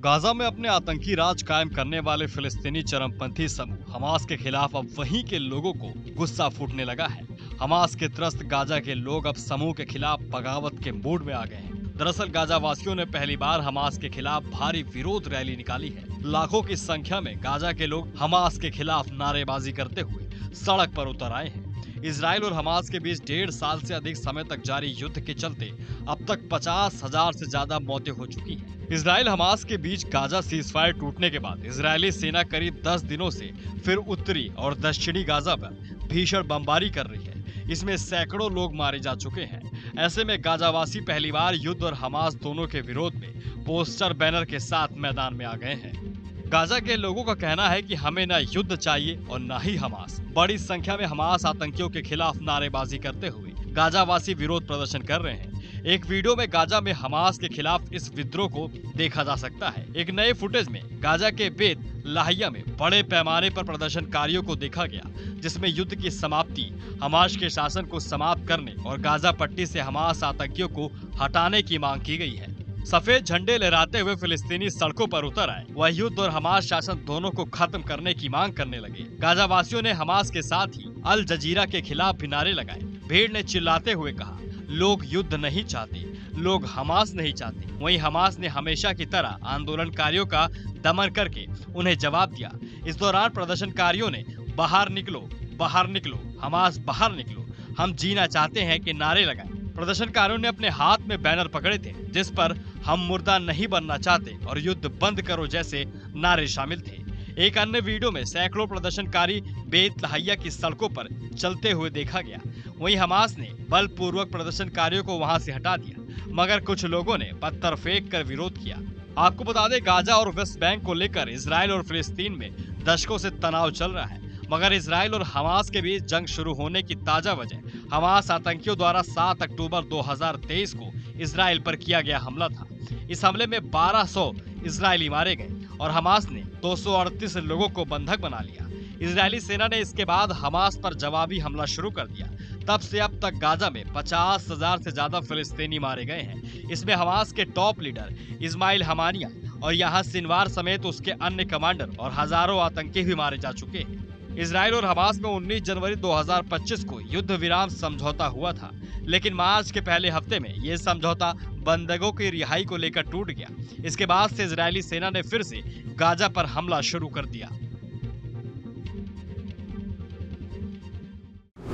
Gaza में अपने आतंकी राज कायम करने वाले फिलिस्तीनी चरमपंथी समूह हमास के खिलाफ अब वहीं के लोगों को गुस्सा फूटने लगा है। हमास के त्रस्त गाजा के लोग अब समूह के खिलाफ बगावत के मूड में आ गए हैं। दरअसल गाजा वासियों ने पहली बार हमास के खिलाफ भारी विरोध रैली निकाली है। लाखों की संख्या में गाजा के लोग हमास के खिलाफ नारेबाजी करते हुए सड़क पर उतर आए हैं। इजराइल और हमास के बीच 1.5 साल से अधिक समय तक जारी युद्ध के चलते अब तक 50,000 से ज्यादा मौतें हो चुकी हैं। इजराइल हमास के बीच गाजा सीजफायर टूटने के बाद इजरायली सेना करीब 10 दिनों से फिर उत्तरी और दक्षिणी गाजा पर भीषण बमबारी कर रही है। इसमें सैकड़ों लोग मारे जा चुके हैं। ऐसे में गाजावासी पहली बार युद्ध और हमास दोनों के विरोध में पोस्टर बैनर के साथ मैदान में आ गए हैं। गाजा के लोगों का कहना है कि हमें न युद्ध चाहिए और न ही हमास। बड़ी संख्या में हमास आतंकियों के खिलाफ नारेबाजी करते हुए गाजावासी विरोध प्रदर्शन कर रहे हैं। एक वीडियो में गाजा में हमास के खिलाफ इस विद्रोह को देखा जा सकता है। एक नए फुटेज में गाजा के बेत लाहिया में बड़े पैमाने पर प्रदर्शनकारियों को देखा गया, जिसमें युद्ध की समाप्ति, हमास के शासन को समाप्त करने और गाजा पट्टी से हमास आतंकियों को हटाने की मांग की गई है। सफेद झंडे लहराते हुए फिलिस्तीनी सड़कों पर उतर आए। वह युद्ध और हमास शासन दोनों को खत्म करने की मांग करने लगे। गाजा वासियों ने हमास के साथ ही अल जजीरा के खिलाफ भी नारे लगाए। भीड़ ने चिल्लाते हुए कहा, लोग युद्ध नहीं चाहते, लोग हमास नहीं चाहते। वहीं हमास ने हमेशा की तरह आंदोलनकारियों का दमन करके उन्हें जवाब दिया। इस दौरान प्रदर्शनकारियों ने बाहर निकलो, बाहर निकलो, हमास बाहर निकलो, हम जीना चाहते हैं के नारे लगाए। प्रदर्शनकारियों ने अपने हाथ में बैनर पकड़े थे जिस पर हम मुर्दा नहीं बनना चाहते और युद्ध बंद करो जैसे नारे शामिल थे। एक अन्य वीडियो में सैकड़ों प्रदर्शनकारी बेत लहैया की सड़कों पर चलते हुए देखा गया। वहीं हमास ने बलपूर्वक प्रदर्शनकारियों को वहां से हटा दिया, मगर कुछ लोगों ने पत्थर फेंक कर विरोध किया। आपको बता दें, गाजा और वेस्ट बैंक को लेकर इजराइल और फिलिस्तीन में दशकों से तनाव चल रहा है, मगर इजराइल और हमास के बीच जंग शुरू होने की ताजा वजह हमास आतंकियों द्वारा 7 अक्टूबर 2023 को इजराइल पर किया गया हमला था। इस हमले में 1200 इजरायली मारे गए और हमास ने 238 लोगों को बंधक बना लिया। इजरायली सेना ने इसके बाद हमास पर जवाबी हमला शुरू कर दिया। तब से अब तक गाजा में 50,000 से ज्यादा फिलिस्तीनी मारे गए हैं। इसमें हमास के टॉप लीडर इस्माइल हमानिया और यहाँ सिनवार समेत उसके अन्य कमांडर और हजारों आतंकी भी मारे जा चुके हैं। इजराइल और हमास में 19 जनवरी 2025 को युद्ध विराम समझौता हुआ था, लेकिन मार्च के पहले हफ्ते में यह समझौता बंधकों की रिहाई को लेकर टूट गया। इसके बाद से इजरायली सेना ने फिर से गाजा पर हमला शुरू कर दिया।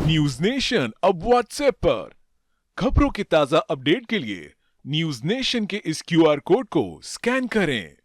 न्यूज नेशन अब व्हाट्सएप पर खबरों की ताजा अपडेट के लिए न्यूज नेशन के इस QR कोड को स्कैन करें।